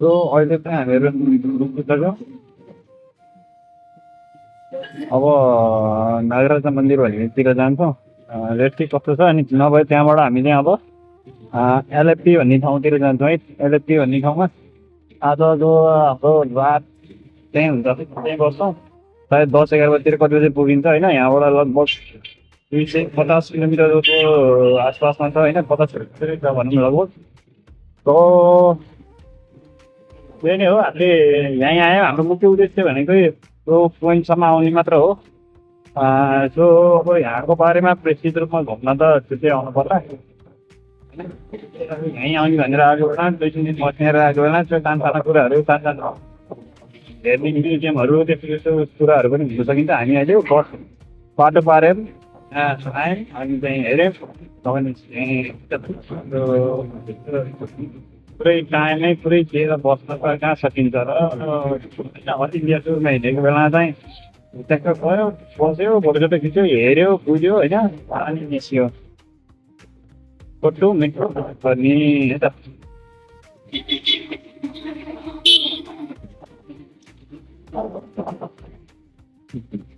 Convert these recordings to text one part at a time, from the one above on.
So अहिले चाहिँ हामीहरू पुगिसक्यो। अब नागराजा मन्दिर भन्नेतिर जान्छौँ। लेट्स सी कस्तो छ। अनि नभए त्यहाँबाट हामी चाहिँ अब एलएपी भन्ने ठाउँतिर जान्छौँ है। एलएपी भन्ने ठाउँमा आज जो हाम्रो रात त्यहीँ हुन्छ, त्यहीँ बस्छौँ। सायद 10-11 बजीतिर कति बजी पुगिन्छ होइन। यहाँबाट लगभग 250 किलोमिटरको आसपासमा छ होइन। 50 किलोमिटर छ भनौँ लगभग। तो त्यही नै हो। हामीले यहीँ आयो। हाम्रो मुख्य उद्देश्य भनेको यो पोइन्टसम्म आउने मात्र हो। सो अब यहाँको बारेमा विस्तृत रूपमा घुम्न त छुट्टै आउनु पर्ला होइन। यहीँ आउने भनेर आएको बेला 2-3 दिन बस्नेर आएको बेला त्यो सानसाना कुराहरू, सानसानो हेर्ने म्युजियमहरू, त्यस्तो त्यस्तो कुराहरू पनि हुन सकिन्छ। हामी अहिले बस बाटो पारेर आयौँ। अनि चाहिँ हेऱ्यौँ पुरै टाइमै पुरै दिएर बस्न त कहाँ सकिन्छ र। अल इन्डिया टुरमा हिँडेको बेला चाहिँ ट्याक्क गयो, बस्यो, फोटोसोटो खिच्यो, हेऱ्यो, बुझ्यो होइन। अनि निस्क्यो फोटो मिठो भन्ने हो त।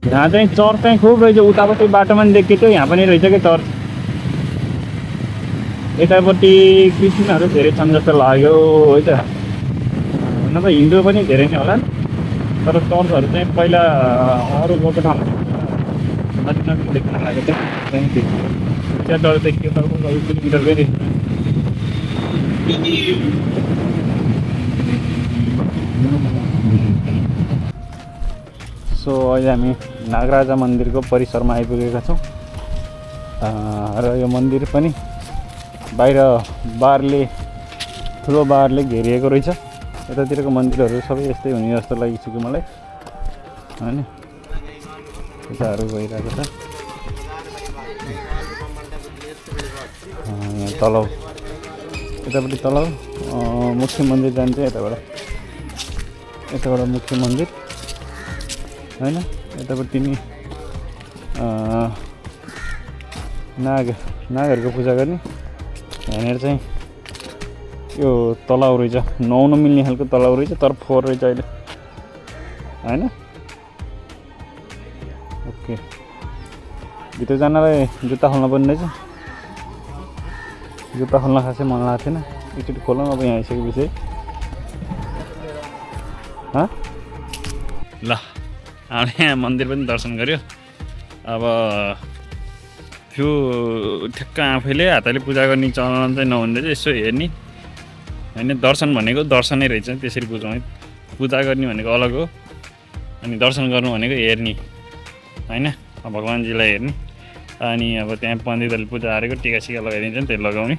यहाँ चाहिँ चर्च चाहिँ खुब रहेछ। उतापट्टि बाटोमा पनि देखेको थियो, यहाँ पनि रहेछ कि चर्च। यतापट्टि क्रिस्चियनहरू धेरै छन् जस्तो लाग्यो है त। हुन त हिन्दू पनि धेरै नै होला, तर चर्चहरू चाहिँ पहिला अरू गाउँको ठाउँमा नजिक नजिक देख्न लागेको थियो। त्यहाँ चर्च देखियो त किलोमिटरकै रहेछ। सो अहिले हामी नागराजा मन्दिरको परिसरमा आइपुगेका छौँ। र यो मन्दिर पनि बाहिर बारले, ठुलो बारले घेरिएको रहेछ। यतातिरको मन्दिरहरू सबै यस्तै हुने जस्तो लागिसक्यो मलाई होइन। पूजाहरू भइरहेको छ। यहाँ तल यतापट्टि तल मुख्य मन्दिर जान्छ। यताबाट मुख्य मन्दिर होइन। यतापट्टि नि नागहरूको पूजा गर्ने। यहाँनिर चाहिँ यो तलाउ रहेछ, नुहाउन मिल्ने खालको तलाउ रहेछ, तर फोहोर रहेछ अहिले होइन। ओके, भित्र जानलाई जुत्ता खोल्न पर्ने रहेछ। जुत्ता खोल्न खासै मन लागेको थिएन, एकचोटि खोलौँ अब यहाँ आइसकेपछि। ल हामीले यहाँ मन्दिर पनि दर्शन गऱ्यो। अब त्यो ठ्याक्क आफैले हातले पूजा गर्ने चलन चाहिँ नहुँदै चाहिँ यसो हेर्ने होइन। दर्शन भनेको दर्शनै रहेछ, त्यसरी बुझौँ है। पूजा गर्ने भनेको अलग हो, अनि दर्शन गर्नु भनेको हेर्ने होइन। भगवान्जीलाई हेर्ने। अनि अब त्यहाँ पण्डितहरूले पूजा हारेको टिका लगाइदिन्छ नि, त्यो लगाउने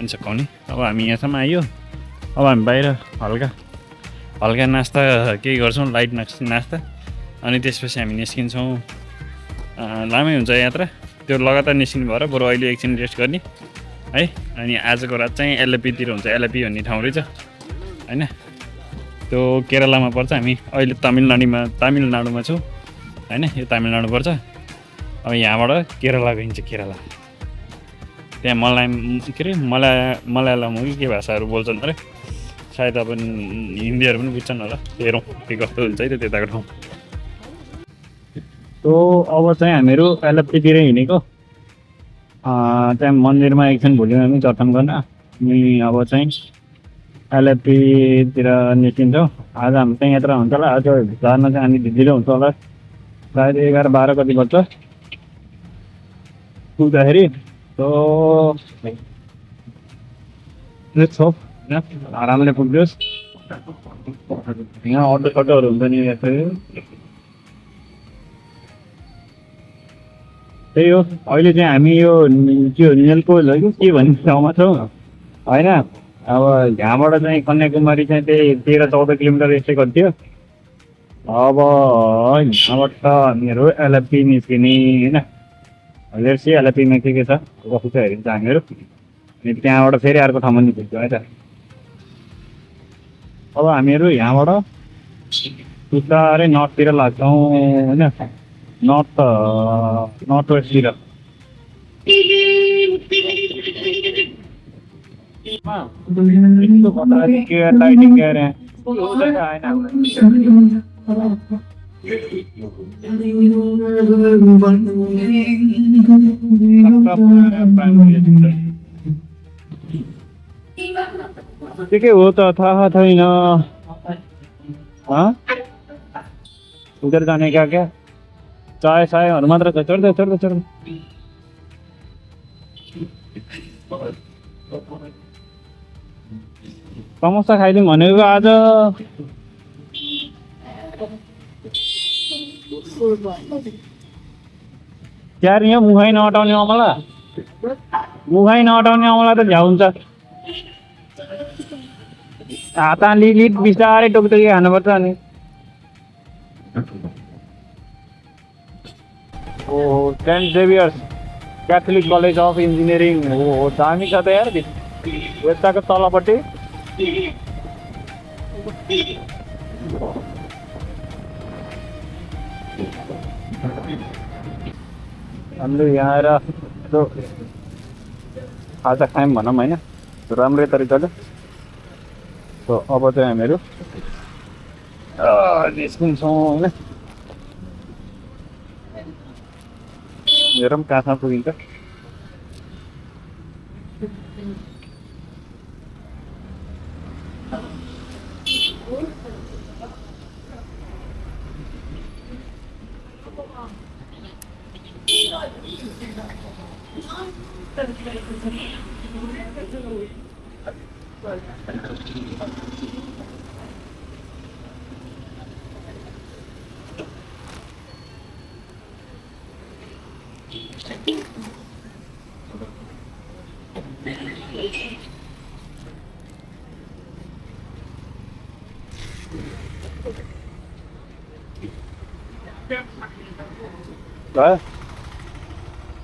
अनि सघाउने। अब हामी यहाँसम्म आइयो। अब हामी बाहिर हल्का नास्ता केही गर्छौँ, लाइट नास्ता। अनि त्यसपछि हामी निस्किन्छौँ। लामै हुन्छ यात्रा, त्यो लगातार निस्किनु भएर बरु अहिले एकछिन रेस्ट गर्ने है। अनि आजको रात चाहिँ एलएपीतिर हुन्छ। एलएपी भन्ने ठाउँ रहेछ होइन। त्यो केरलामा पर्छ। हामी अहिले तमिलनाडुमा छौँ होइन। यो तमिलनाडु पर्छ। अब यहाँबाट केरला गइन्छ। केरला त्यहाँ मलयालम हो कि के भाषाहरू बोल्छन् अरे। सायद अब हिन्दीहरू पनि बुझ्छन् होला। हेरौँ के कस्तो हुन्छ है त त्यताको ठाउँ। तो अब चाहिँ हामीहरू एलएपीतिर हिँडेको। त्यहाँ मन्दिरमा एकछिन भोलि हामी दर्शन गर्न। अनि अब चाहिँ एलएपीतिर निस्किन्छौँ। आज हाम्रो चाहिँ यात्रा हुन्छ होला। आज जान चाहिँ हामी ढिलो हुन्छ होला, सायद 11-12 कति बज्छ पुग्दाखेरि। तो आरामले पुग्योस्। यहाँ अटोहरू हुन्छ नि यसरी। त्यही हो। अहिले चाहिँ हामी यो नेलपोल हो कि के भन्ने ठाउँमा छौँ होइन। अब यहाँबाट चाहिँ कन्याकुमारी चाहिँ त्यही 13-14 किलोमिटर यस्तै गर्थ्यो। अब यहाँबाट हामीहरू एलएपी निस्किने होइन। लेट्स सी एलएपीमा के छ कस्तो छ हेरिन्छ हामीहरू। अनि त्यहाँबाट फेरि अर्को ठाउँमा निस्किन्छ है त। अब हामीहरू यहाँबाट बिस्तारै नर्थतिर लाग्छौँ होइन। नर्थ वेस्टतिर। तो खतरा देखिए लाइटिंग कह रहे हैं उधर का है ना के हो त थाहा छैन उधर जाने क्या चाय सायहरू मात्र छ चढ्दै चढ्दै चढ्दै समोसा खाइदिउँ भनेको आज यार यहाँ मुखाइ नहटाउने अमला त झ्याउ हुन्छ हात लिट बिस्तारै टोकटोकी खानुपर्छ अनि ओहो Saint Xavier's Catholic College of Engineering हो दामी छ त यार यताको तलपट्टि हाम्रो यहाँ आएर खाजा खायौँ भनौँ होइन राम्रै तरिकाले अब चाहिँ हामीहरू निस्किन्छौँ होइन हेरौँ कहाँ पुगिन्छ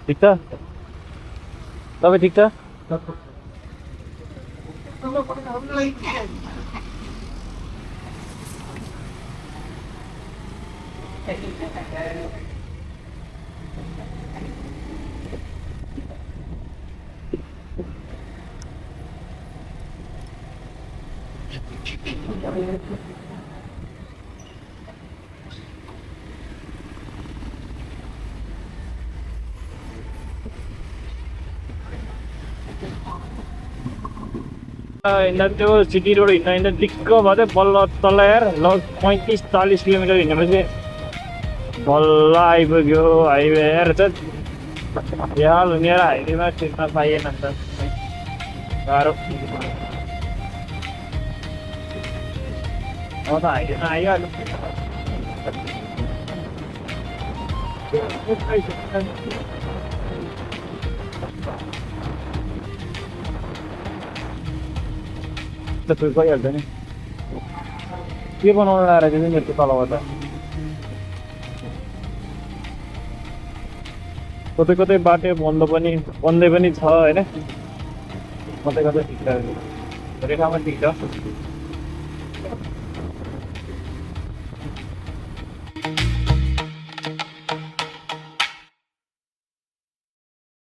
ठिक छ तपाईँ ठिक छ त्यो सिटी रोड हिँड्दा दिक्क भयो त बल्ल तल यार ल 35-40 किलोमिटर हिँडेपछि बल्ल आइपुग्यो हाइवे यार त यहाँ लुनिएर हाइवेमा छिर्न पाइएन त गाह्रो अब त हाइवेमा आइहाल्यो त गइहाल्छ नि के बनाउनु लगाएर चाहिँ मेरो तलबाट कतै कतै बाटो बन्दै पनि छ होइन कतै कतै ठिक छ धेरै ठाउँमा ठिक छ